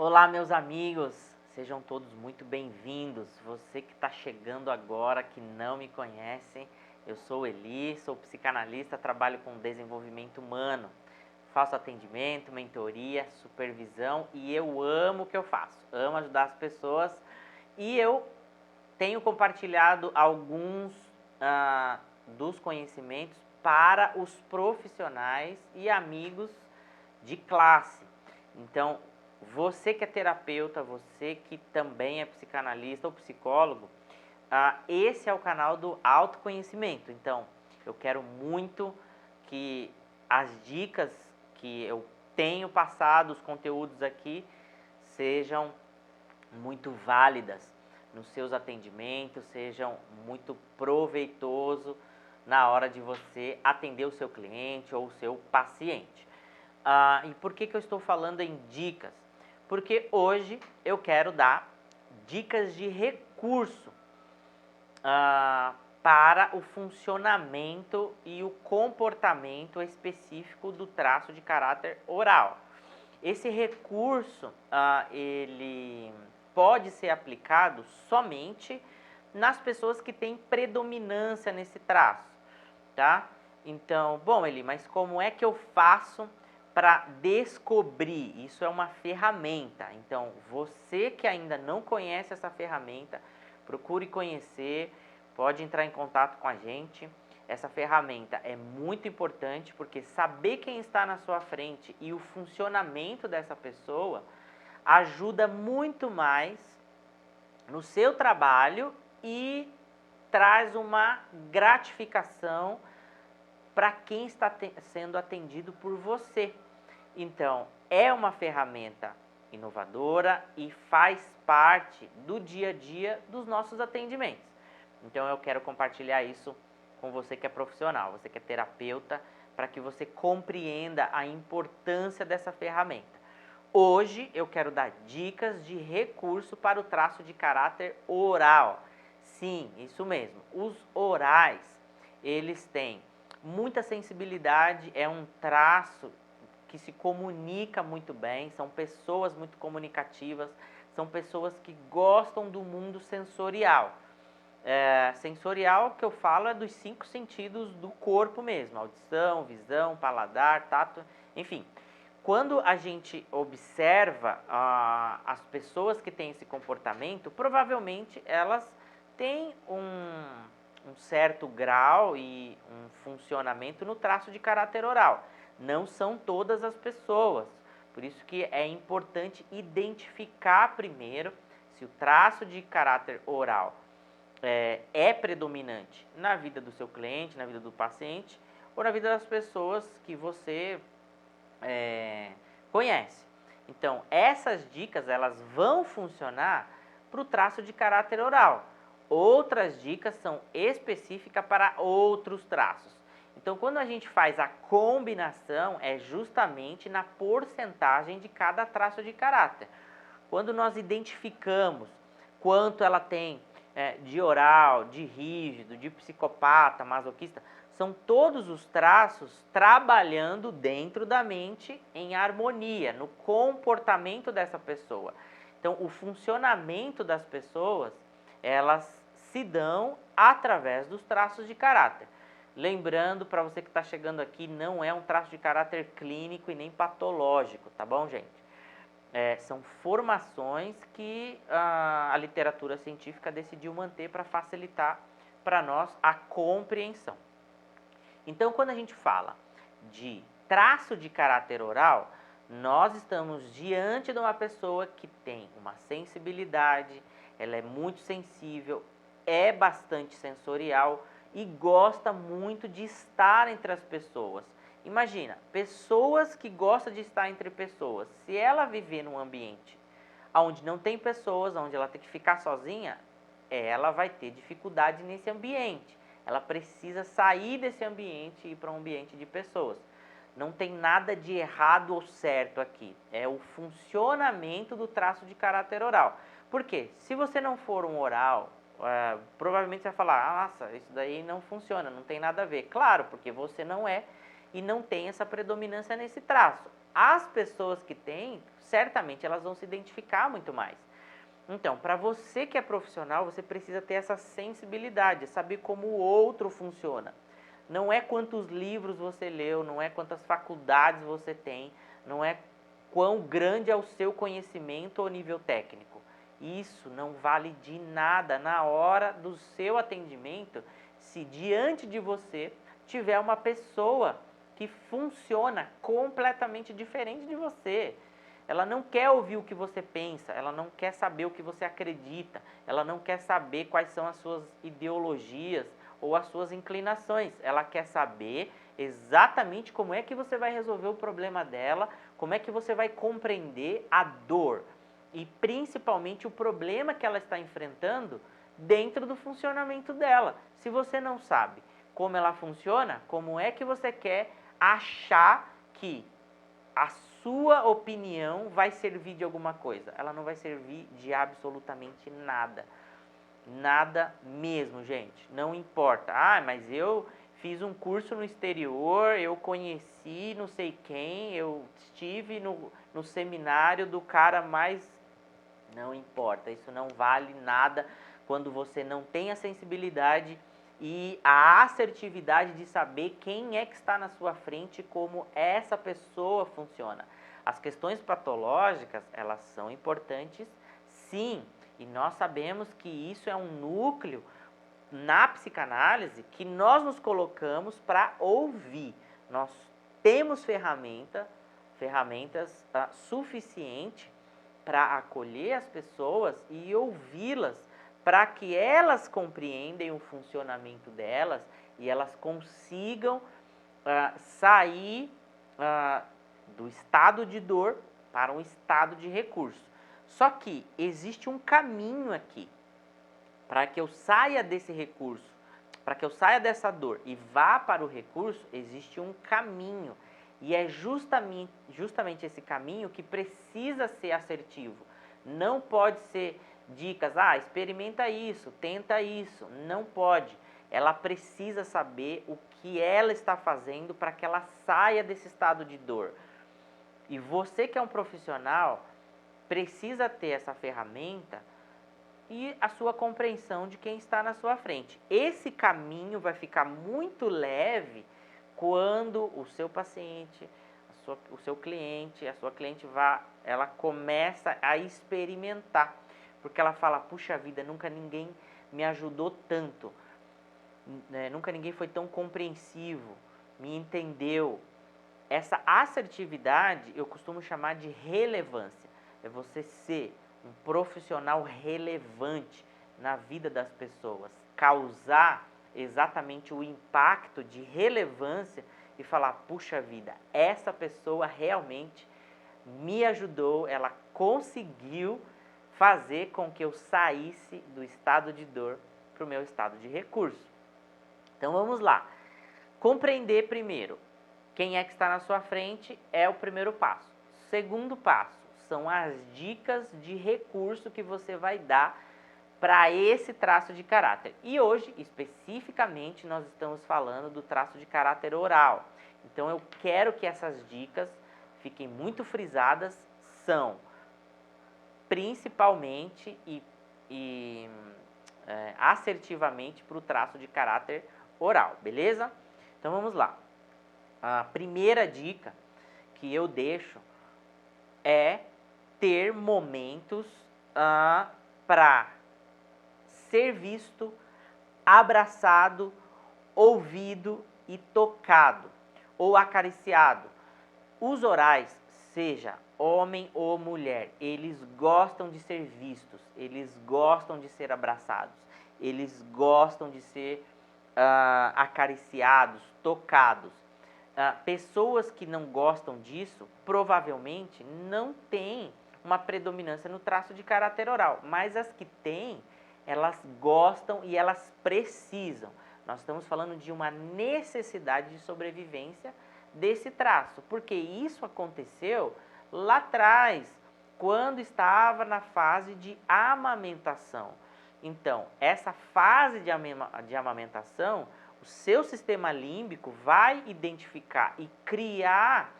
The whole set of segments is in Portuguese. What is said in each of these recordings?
Olá, meus amigos, sejam todos muito bem-vindos. Você que está chegando agora, que não me conhece, eu sou o Eli, sou psicanalista, trabalho com desenvolvimento humano, faço atendimento, mentoria, supervisão e eu amo o que eu faço, amo ajudar as pessoas e eu tenho compartilhado alguns dos conhecimentos para os profissionais e amigos de classe. Então, você que é terapeuta, você que também é psicanalista ou psicólogo, esse é o canal do autoconhecimento. Então, eu quero muito que as dicas que eu tenho passado, os conteúdos aqui, sejam muito válidas nos seus atendimentos, sejam muito proveitoso na hora de você atender o seu cliente ou o seu paciente. E por que eu estou falando em dicas? Porque hoje eu quero dar dicas de recurso para o funcionamento e o comportamento específico do traço de caráter oral. Esse recurso, ele pode ser aplicado somente nas pessoas que têm predominância nesse traço, tá? Então, bom, Eli, mas como é que eu faço para descobrir? Isso é uma ferramenta. Então, você que ainda não conhece essa ferramenta, procure conhecer, pode entrar em contato com a gente. Essa ferramenta é muito importante porque saber quem está na sua frente e o funcionamento dessa pessoa ajuda muito mais no seu trabalho e traz uma gratificação para quem está sendo atendido por você. Então, é uma ferramenta inovadora e faz parte do dia a dia dos nossos atendimentos. Então, eu quero compartilhar isso com você que é profissional, você que é terapeuta, para que você compreenda a importância dessa ferramenta. Hoje eu quero dar dicas de recurso para o traço de caráter oral. Sim, isso mesmo. Os orais, eles têm muita sensibilidade, é um traço que se comunica muito bem, são pessoas muito comunicativas, são pessoas que gostam do mundo sensorial. Sensorial que eu falo é dos 5 sentidos do corpo mesmo, audição, visão, paladar, tato, enfim. Quando a gente observa as pessoas que têm esse comportamento, provavelmente elas têm um certo grau e um funcionamento no traço de caráter oral. Não são todas as pessoas, por isso que é importante identificar primeiro se o traço de caráter oral é predominante na vida do seu cliente, na vida do paciente ou na vida das pessoas que você conhece. Então, essas dicas elas vão funcionar para o traço de caráter oral. Outras dicas são específicas para outros traços. Então, quando a gente faz a combinação, é justamente na porcentagem de cada traço de caráter. Quando nós identificamos quanto ela tem de oral, de rígido, de psicopata, masoquista, são todos os traços trabalhando dentro da mente em harmonia, no comportamento dessa pessoa. Então, o funcionamento das pessoas, elas se dão através dos traços de caráter. Lembrando, para você que está chegando aqui, não é um traço de caráter clínico e nem patológico, tá bom, gente? São formações que a literatura científica decidiu manter para facilitar para nós a compreensão. Então, quando a gente fala de traço de caráter oral, nós estamos diante de uma pessoa que tem uma sensibilidade, ela é muito sensível, é bastante sensorial e gosta muito de estar entre as pessoas. Imagina, pessoas que gostam de estar entre pessoas. Se ela viver num ambiente onde não tem pessoas, onde ela tem que ficar sozinha, ela vai ter dificuldade nesse ambiente. Ela precisa sair desse ambiente e ir para um ambiente de pessoas. Não tem nada de errado ou certo aqui. É o funcionamento do traço de caráter oral. Por quê? Se você não for um oral, provavelmente você vai falar, nossa, isso daí não funciona, não tem nada a ver. Claro, porque você não é e não tem essa predominância nesse traço. As pessoas que têm, certamente elas vão se identificar muito mais. Então, para você que é profissional, você precisa ter essa sensibilidade, saber como o outro funciona. Não é quantos livros você leu, não é quantas faculdades você tem, não é quão grande é o seu conhecimento ou nível técnico. Isso não vale de nada na hora do seu atendimento, se diante de você tiver uma pessoa que funciona completamente diferente de você. Ela não quer ouvir o que você pensa, ela não quer saber o que você acredita, ela não quer saber quais são as suas ideologias ou as suas inclinações. Ela quer saber exatamente como é que você vai resolver o problema dela, como é que você vai compreender a dor e principalmente o problema que ela está enfrentando dentro do funcionamento dela. Se você não sabe como ela funciona, como é que você quer achar que a sua opinião vai servir de alguma coisa? Ela não vai servir de absolutamente nada. Nada mesmo, gente. Não importa. Ah, mas eu fiz um curso no exterior, eu conheci não sei quem, eu estive no seminário do cara mais... Não importa, isso não vale nada quando você não tem a sensibilidade e a assertividade de saber quem é que está na sua frente e como essa pessoa funciona. As questões patológicas, elas são importantes, sim, e nós sabemos que isso é um núcleo na psicanálise que nós nos colocamos para ouvir. Nós temos ferramentas suficientes para acolher as pessoas e ouvi-las, para que elas compreendam o funcionamento delas e elas consigam sair do estado de dor para um estado de recurso. Só que existe um caminho aqui. Para que eu saia desse recurso, para que eu saia dessa dor e vá para o recurso, existe um caminho. E é justamente esse caminho que precisa ser assertivo. Não pode ser dicas, experimenta isso, tenta isso. Não pode. Ela precisa saber o que ela está fazendo para que ela saia desse estado de dor. E você que é um profissional, precisa ter essa ferramenta e a sua compreensão de quem está na sua frente. Esse caminho vai ficar muito leve quando o seu paciente, o seu cliente, a sua cliente ela começa a experimentar, porque ela fala, puxa vida, nunca ninguém me ajudou tanto, nunca ninguém foi tão compreensivo, me entendeu. Essa assertividade eu costumo chamar de relevância, é você ser um profissional relevante na vida das pessoas, causar exatamente o impacto de relevância e falar, puxa vida, essa pessoa realmente me ajudou, ela conseguiu fazer com que eu saísse do estado de dor para o meu estado de recurso. Então vamos lá. Compreender primeiro quem é que está na sua frente é o primeiro passo. Segundo passo, são as dicas de recurso que você vai dar para esse traço de caráter. E hoje, especificamente, nós estamos falando do traço de caráter oral. Então, eu quero que essas dicas fiquem muito frisadas, são principalmente e assertivamente para o traço de caráter oral, beleza? Então, vamos lá. A primeira dica que eu deixo é ter momentos para ser visto, abraçado, ouvido e tocado ou acariciado. Os orais, seja homem ou mulher, eles gostam de ser vistos, eles gostam de ser abraçados, eles gostam de ser acariciados, tocados. Pessoas que não gostam disso, provavelmente não têm uma predominância no traço de caráter oral, mas as que têm, elas gostam e elas precisam. Nós estamos falando de uma necessidade de sobrevivência desse traço, porque isso aconteceu lá atrás, quando estava na fase de amamentação. Então, essa fase de amamentação, o seu sistema límbico vai identificar e criar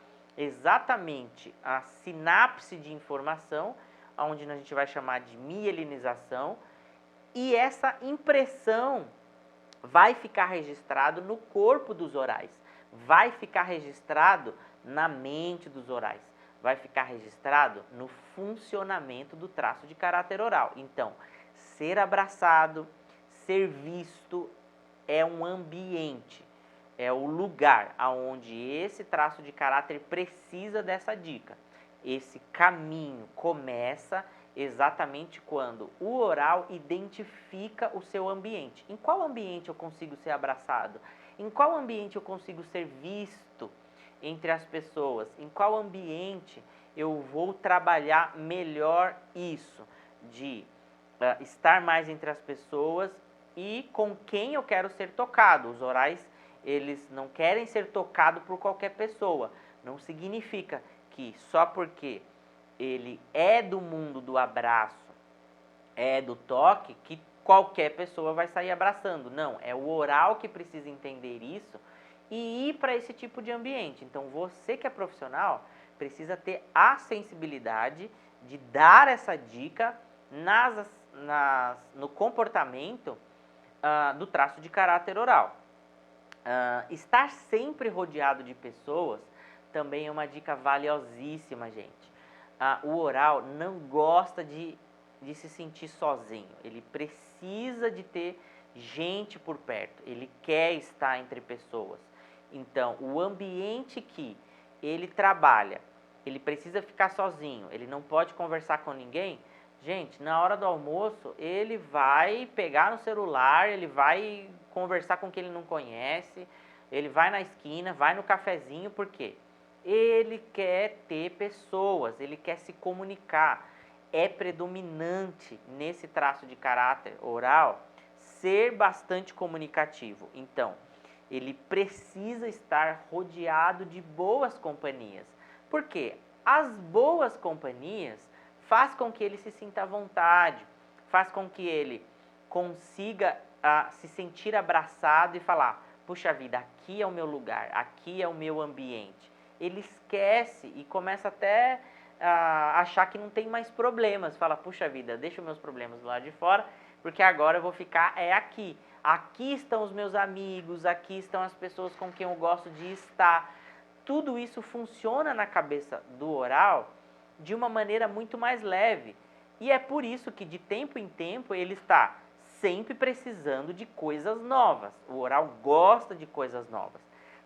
exatamente a sinapse de informação, onde a gente vai chamar de mielinização, e essa impressão vai ficar registrado no corpo dos orais, vai ficar registrado na mente dos orais, vai ficar registrado no funcionamento do traço de caráter oral. Então, ser abraçado, ser visto é um ambiente, é o lugar aonde esse traço de caráter precisa dessa dica. Esse caminho começa exatamente quando o oral identifica o seu ambiente. Em qual ambiente eu consigo ser abraçado? Em qual ambiente eu consigo ser visto entre as pessoas? Em qual ambiente eu vou trabalhar melhor isso? De estar mais entre as pessoas e com quem eu quero ser tocado. Os orais, eles não querem ser tocados por qualquer pessoa. Não significa que só porque ele é do mundo do abraço, é do toque, que qualquer pessoa vai sair abraçando. Não, é o oral que precisa entender isso e ir para esse tipo de ambiente. Então, você que é profissional, precisa ter a sensibilidade de dar essa dica no comportamento do traço de caráter oral. Estar sempre rodeado de pessoas também é uma dica valiosíssima, gente. O oral não gosta de se sentir sozinho, ele precisa de ter gente por perto, ele quer estar entre pessoas. Então, o ambiente que ele trabalha, ele precisa ficar sozinho, ele não pode conversar com ninguém. Gente, na hora do almoço, ele vai pegar no celular, ele vai conversar com quem ele não conhece, ele vai na esquina, vai no cafezinho, por quê? Ele quer ter pessoas, ele quer se comunicar. É predominante nesse traço de caráter oral ser bastante comunicativo. Então, ele precisa estar rodeado de boas companhias. Por quê? As boas companhias faz com que ele se sinta à vontade, faz com que ele consiga se sentir abraçado e falar: puxa vida, aqui é o meu lugar, aqui é o meu ambiente. Ele esquece e começa até a achar que não tem mais problemas. Fala: puxa vida, deixa os meus problemas do lado de fora, porque agora eu vou ficar aqui. Aqui estão os meus amigos, aqui estão as pessoas com quem eu gosto de estar. Tudo isso funciona na cabeça do oral de uma maneira muito mais leve. E é por isso que de tempo em tempo ele está sempre precisando de coisas novas. O oral gosta de coisas novas.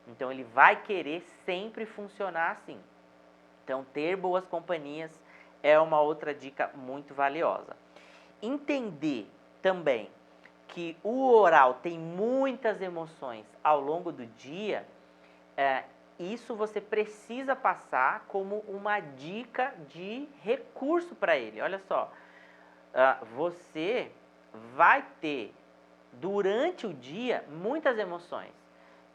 Então ele vai querer sempre funcionar assim. Então ter boas companhias é uma outra dica muito valiosa. Entender também que o oral tem muitas emoções ao longo do dia, isso você precisa passar como uma dica de recurso para ele. Olha só, você vai ter durante o dia muitas emoções.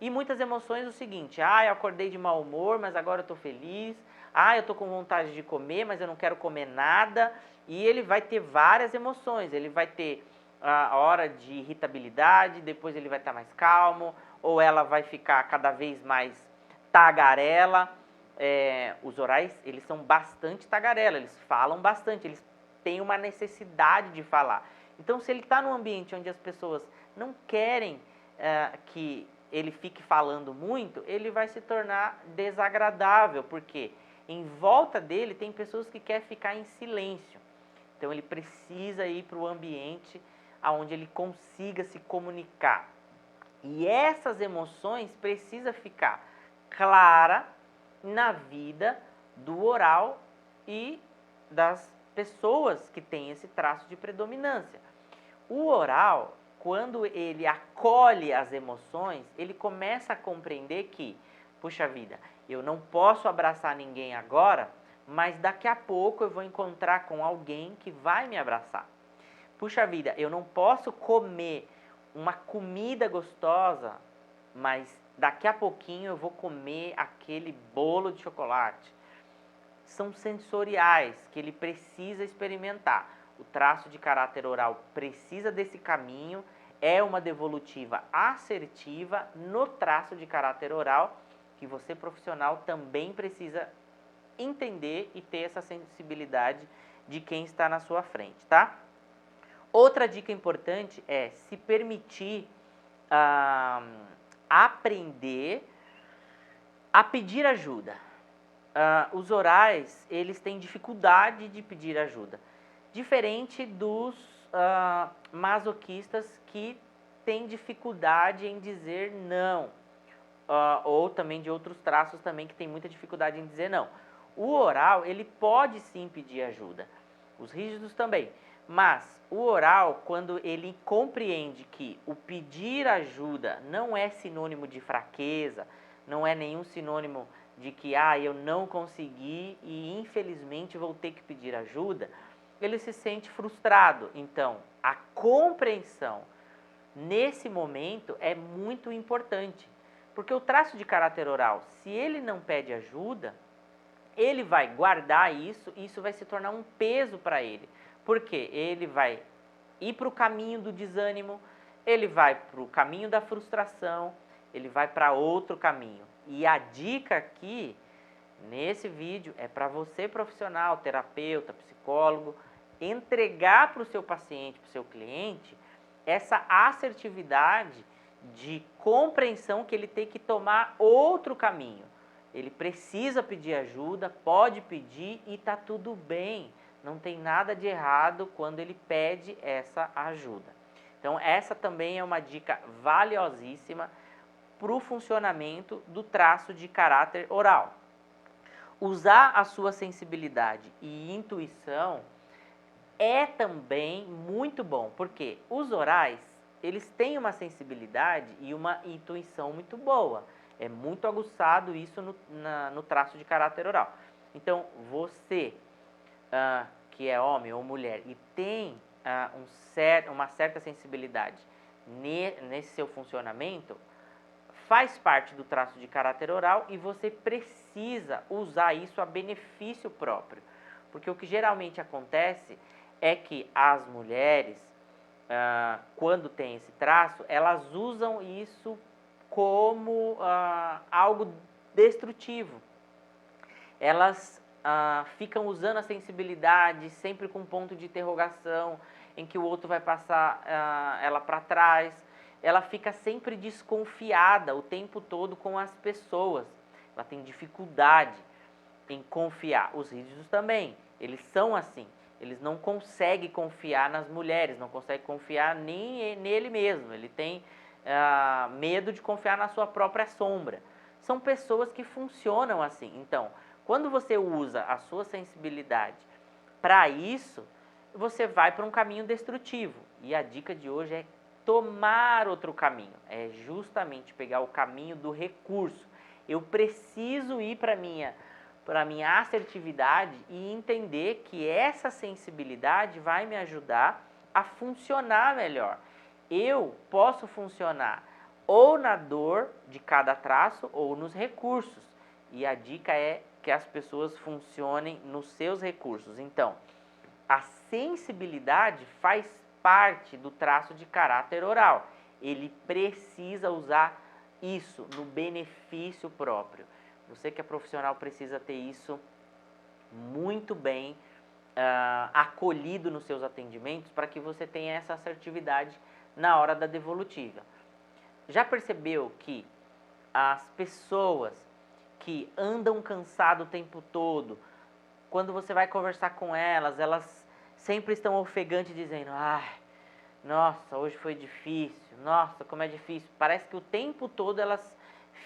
E muitas emoções o seguinte: eu acordei de mau humor, mas agora eu estou feliz. Eu estou com vontade de comer, mas eu não quero comer nada. E ele vai ter várias emoções. Ele vai ter a hora de irritabilidade, depois ele vai estar mais calmo, ou ela vai ficar cada vez mais tagarela. Os orais, eles são bastante tagarela, eles falam bastante, eles têm uma necessidade de falar. Então, se ele está num ambiente onde as pessoas não querem que ele fique falando muito, ele vai se tornar desagradável, porque em volta dele tem pessoas que querem ficar em silêncio. Então, ele precisa ir para o ambiente onde ele consiga se comunicar. E essas emoções precisam ficar clara na vida do oral e das pessoas que têm esse traço de predominância. O oral, quando ele acolhe as emoções, ele começa a compreender que, puxa vida, eu não posso abraçar ninguém agora, mas daqui a pouco eu vou encontrar com alguém que vai me abraçar. Puxa vida, eu não posso comer uma comida gostosa, mas daqui a pouquinho eu vou comer aquele bolo de chocolate. São sensoriais que ele precisa experimentar. O traço de caráter oral precisa desse caminho, é uma devolutiva assertiva no traço de caráter oral que você profissional também precisa entender e ter essa sensibilidade de quem está na sua frente, tá? Outra dica importante é se permitir aprender a pedir ajuda. Os orais, eles têm dificuldade de pedir ajuda, diferente dos masoquistas que têm dificuldade em dizer não, ou também de outros traços também que tem muita dificuldade em dizer não. O oral, ele pode sim pedir ajuda, os rígidos também, mas o oral, quando ele compreende que o pedir ajuda não é sinônimo de fraqueza, não é nenhum sinônimo de que eu não consegui e infelizmente vou ter que pedir ajuda, ele se sente frustrado. Então, a compreensão nesse momento é muito importante, porque o traço de caráter oral, se ele não pede ajuda, ele vai guardar isso e isso vai se tornar um peso para ele, porque ele vai ir para o caminho do desânimo, ele vai para o caminho da frustração, ele vai para outro caminho. E a dica aqui, nesse vídeo, é para você profissional, terapeuta, psicólogo, entregar para o seu paciente, para o seu cliente, essa assertividade de compreensão que ele tem que tomar outro caminho. Ele precisa pedir ajuda, pode pedir e está tudo bem. Não tem nada de errado quando ele pede essa ajuda. Então, essa também é uma dica valiosíssima para o funcionamento do traço de caráter oral. Usar a sua sensibilidade e intuição é também muito bom, porque os orais, eles têm uma sensibilidade e uma intuição muito boa. É muito aguçado isso no traço de caráter oral. Então, você que é homem ou mulher e tem uma certa sensibilidade nesse seu funcionamento, faz parte do traço de caráter oral e você precisa usar isso a benefício próprio. Porque o que geralmente acontece é que as mulheres, quando tem esse traço, elas usam isso como algo destrutivo. Elas ficam usando a sensibilidade sempre com um ponto de interrogação, em que o outro vai passar ela para trás. Ela fica sempre desconfiada o tempo todo com as pessoas. Ela tem dificuldade em confiar. Os rígidos também, eles são assim. Eles não conseguem confiar nas mulheres, não conseguem confiar nem nele mesmo. Ele tem medo de confiar na sua própria sombra. São pessoas que funcionam assim. Então, quando você usa a sua sensibilidade para isso, você vai para um caminho destrutivo. E a dica de hoje é tomar outro caminho. É justamente pegar o caminho do recurso. Eu preciso ir para a minha assertividade e entender que essa sensibilidade vai me ajudar a funcionar melhor. Eu posso funcionar ou na dor de cada traço ou nos recursos. E a dica é que as pessoas funcionem nos seus recursos. Então, a sensibilidade faz parte do traço de caráter oral. Ele precisa usar isso no benefício próprio. Você que é profissional precisa ter isso muito bem acolhido nos seus atendimentos para que você tenha essa assertividade na hora da devolutiva. Já percebeu que as pessoas que andam cansadas o tempo todo, quando você vai conversar com elas sempre estão ofegantes dizendo: nossa, hoje foi difícil, nossa, como é difícil. Parece que o tempo todo elas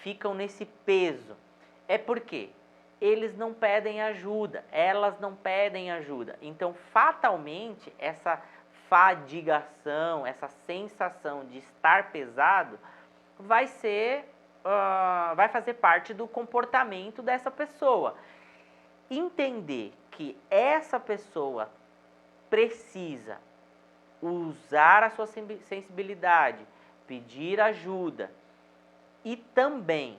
ficam nesse peso. É porque eles não pedem ajuda, elas não pedem ajuda. Então, fatalmente, essa fadigação, essa sensação de estar pesado vai fazer parte do comportamento dessa pessoa. Entender que essa pessoa precisa usar a sua sensibilidade, pedir ajuda e também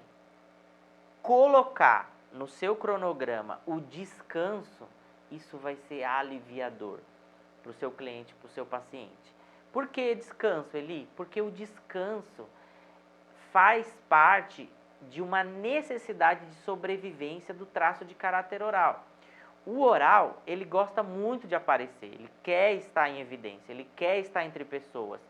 colocar no seu cronograma o descanso, isso vai ser aliviador para o seu cliente, para o seu paciente. Por que descanso, Eli? Porque o descanso faz parte de uma necessidade de sobrevivência do traço de caráter oral. O oral, ele gosta muito de aparecer, ele quer estar em evidência, ele quer estar entre pessoas.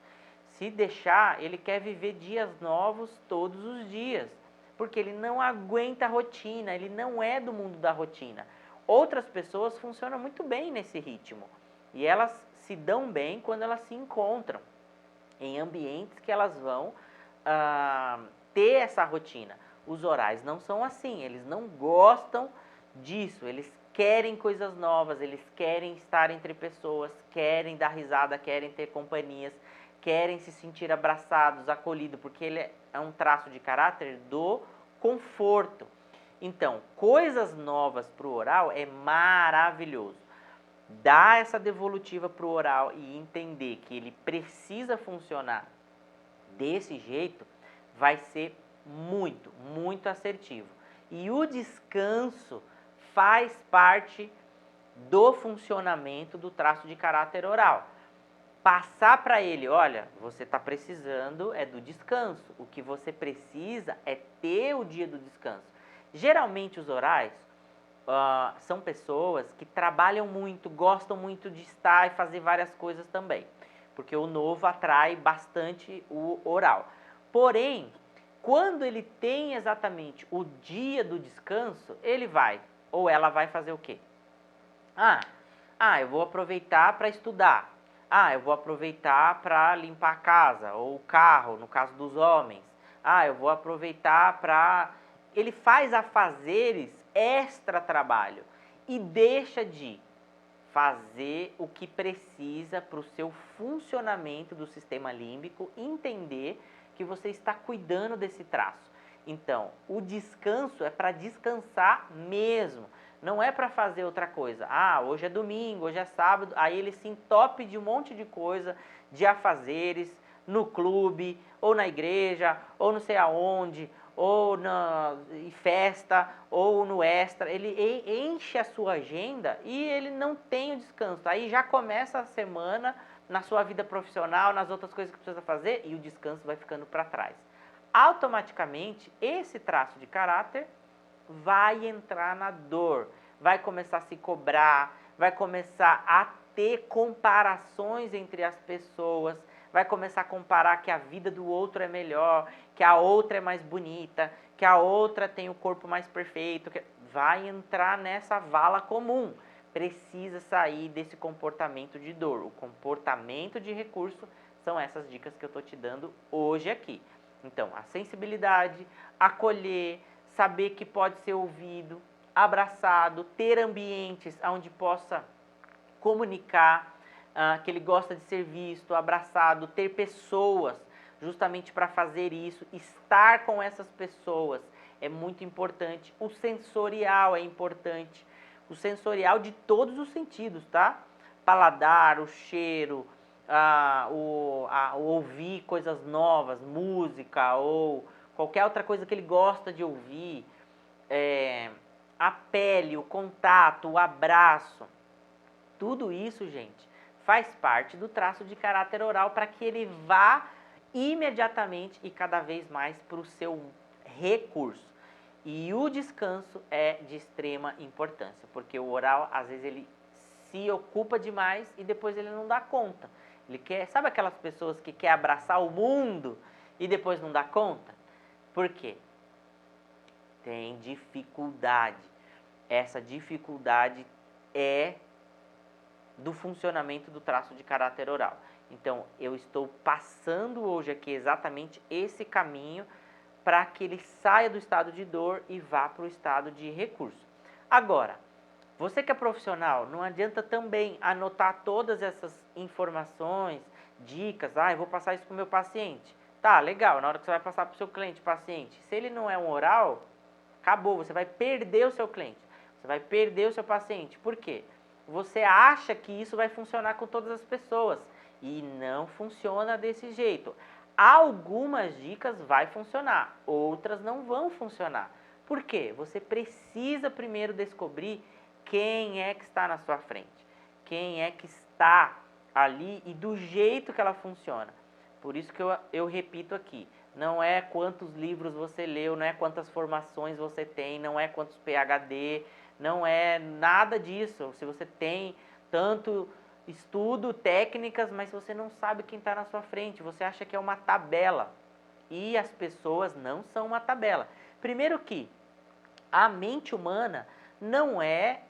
Se deixar, ele quer viver dias novos todos os dias, porque ele não aguenta a rotina, ele não é do mundo da rotina. Outras pessoas funcionam muito bem nesse ritmo, e elas se dão bem quando elas se encontram em ambientes que elas vão ter essa rotina. Os orais não são assim, eles não gostam disso, eles querem coisas novas, eles querem estar entre pessoas, querem dar risada, querem ter companhias, querem se sentir abraçados, acolhidos, porque ele é um traço de caráter do conforto. Então, coisas novas para o oral é maravilhoso. Dar essa devolutiva para o oral e entender que ele precisa funcionar desse jeito vai ser muito, muito assertivo. E o descanso faz parte do funcionamento do traço de caráter oral. Passar para ele, olha, você está precisando é do descanso. O que você precisa é ter o dia do descanso. Geralmente os orais são pessoas que trabalham muito, gostam muito de estar e fazer várias coisas também. Porque o novo atrai bastante o oral. Porém, quando ele tem exatamente o dia do descanso, ele vai, ou ela vai fazer o quê? Eu vou aproveitar para estudar. Eu vou aproveitar para limpar a casa ou o carro, no caso dos homens. Eu vou aproveitar para... Ele faz afazeres extra trabalho e deixa de fazer o que precisa para o seu funcionamento do sistema límbico, entender que você está cuidando desse traço. Então, o descanso é para descansar mesmo, não é para fazer outra coisa. Hoje é domingo, hoje é sábado, aí ele se entope de um monte de coisa, de afazeres, no clube, ou na igreja, ou não sei aonde, ou em festa, ou no extra. Ele enche a sua agenda e ele não tem o descanso. Aí já começa a semana na sua vida profissional, nas outras coisas que precisa fazer, e o descanso vai ficando para trás. Automaticamente, esse traço de caráter vai entrar na dor, vai começar a se cobrar, vai começar a ter comparações entre as pessoas, vai começar a comparar que a vida do outro é melhor, que a outra é mais bonita, que a outra tem o corpo mais perfeito, vai entrar nessa vala comum. Precisa sair desse comportamento de dor. O comportamento de recurso são essas dicas que eu estou te dando hoje aqui. Então, a sensibilidade, acolher, saber que pode ser ouvido, abraçado, ter ambientes onde possa comunicar que ele gosta de ser visto, abraçado, ter pessoas justamente para fazer isso, estar com essas pessoas é muito importante. O sensorial é importante, o sensorial de todos os sentidos, tá? Paladar, o cheiro, o ouvir coisas novas, música ou qualquer outra coisa que ele gosta de ouvir, a pele, o contato, o abraço, tudo isso, gente, faz parte do traço de caráter oral para que ele vá imediatamente e cada vez mais para o seu recurso. E o descanso é de extrema importância, porque o oral, às vezes, ele se ocupa demais e depois ele não dá conta. Ele quer, sabe aquelas pessoas que querem abraçar o mundo e depois não dá conta? Por quê? Tem dificuldade. Essa dificuldade é do funcionamento do traço de caráter oral. Então, eu estou passando hoje aqui exatamente esse caminho para que ele saia do estado de dor e vá para o estado de recurso. Agora, você que é profissional, não adianta também anotar todas essas informações, dicas, eu vou passar isso para o meu paciente. Tá, legal, na hora que você vai passar para o seu cliente, paciente, se ele não é um oral, acabou, você vai perder o seu cliente, você vai perder o seu paciente. Por quê? Você acha que isso vai funcionar com todas as pessoas e não funciona desse jeito. Algumas dicas vai funcionar, outras não vão funcionar. Por quê? Você precisa primeiro descobrir quem é que está na sua frente, quem é que está ali e do jeito que ela funciona. Por isso que eu repito aqui, não é quantos livros você leu, não é quantas formações você tem, não é quantos PhD, não é nada disso. Se você tem tanto estudo, técnicas, mas você não sabe quem está na sua frente, você acha que é uma tabela. E as pessoas não são uma tabela. Primeiro que a mente humana não é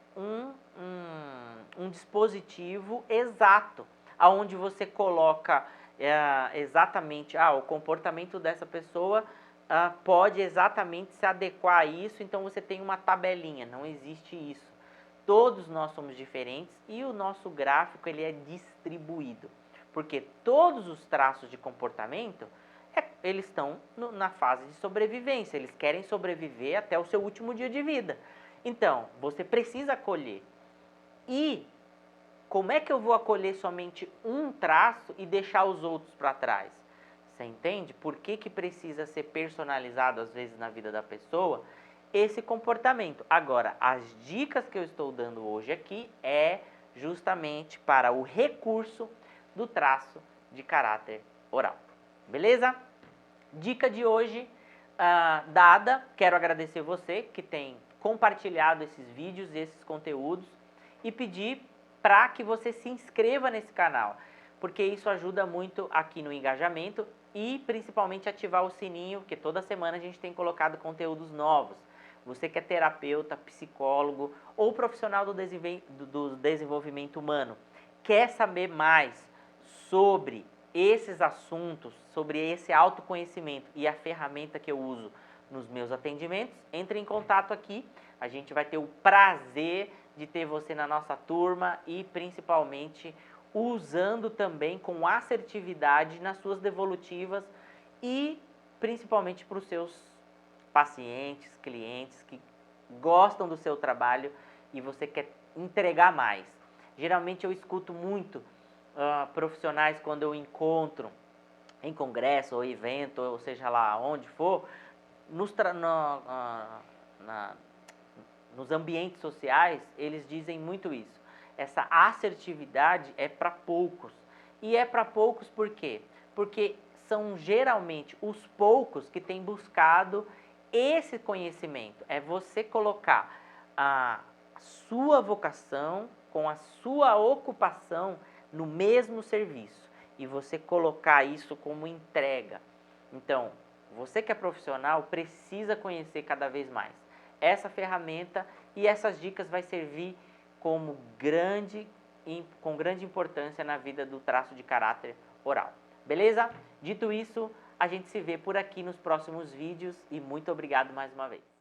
um dispositivo exato, aonde você coloca exatamente, o comportamento dessa pessoa pode exatamente se adequar a isso, então você tem uma tabelinha, não existe isso. Todos nós somos diferentes e o nosso gráfico ele é distribuído, porque todos os traços de comportamento eles estão na fase de sobrevivência, eles querem sobreviver até o seu último dia de vida. Então, você precisa acolher. E como é que eu vou acolher somente um traço e deixar os outros para trás? Você entende? Por que precisa ser personalizado, às vezes, na vida da pessoa, esse comportamento? Agora, as dicas que eu estou dando hoje aqui é justamente para o recurso do traço de caráter oral. Beleza? Dica de hoje dada. Quero agradecer você que tem compartilhado esses vídeos, esses conteúdos e pedir para que você se inscreva nesse canal, porque isso ajuda muito aqui no engajamento e principalmente ativar o sininho, porque toda semana a gente tem colocado conteúdos novos. Você que é terapeuta, psicólogo ou profissional do desenvolvimento humano, quer saber mais sobre esses assuntos, sobre esse autoconhecimento e a ferramenta que eu uso nos meus atendimentos, entre em contato aqui. A gente vai ter o prazer de ter você na nossa turma e principalmente usando também com assertividade nas suas devolutivas e principalmente para os seus pacientes, clientes que gostam do seu trabalho e você quer entregar mais. Geralmente eu escuto muito profissionais quando eu encontro em congresso ou evento, ou seja lá onde for, nos ambientes sociais, eles dizem muito isso. Essa assertividade é para poucos. E é para poucos por quê? Porque são geralmente os poucos que têm buscado esse conhecimento. É você colocar a sua vocação com a sua ocupação no mesmo serviço e você colocar isso como entrega. Então, você que é profissional precisa conhecer cada vez mais essa ferramenta e essas dicas vai servir com grande importância na vida do traço de caráter oral. Beleza? Dito isso, a gente se vê por aqui nos próximos vídeos e muito obrigado mais uma vez.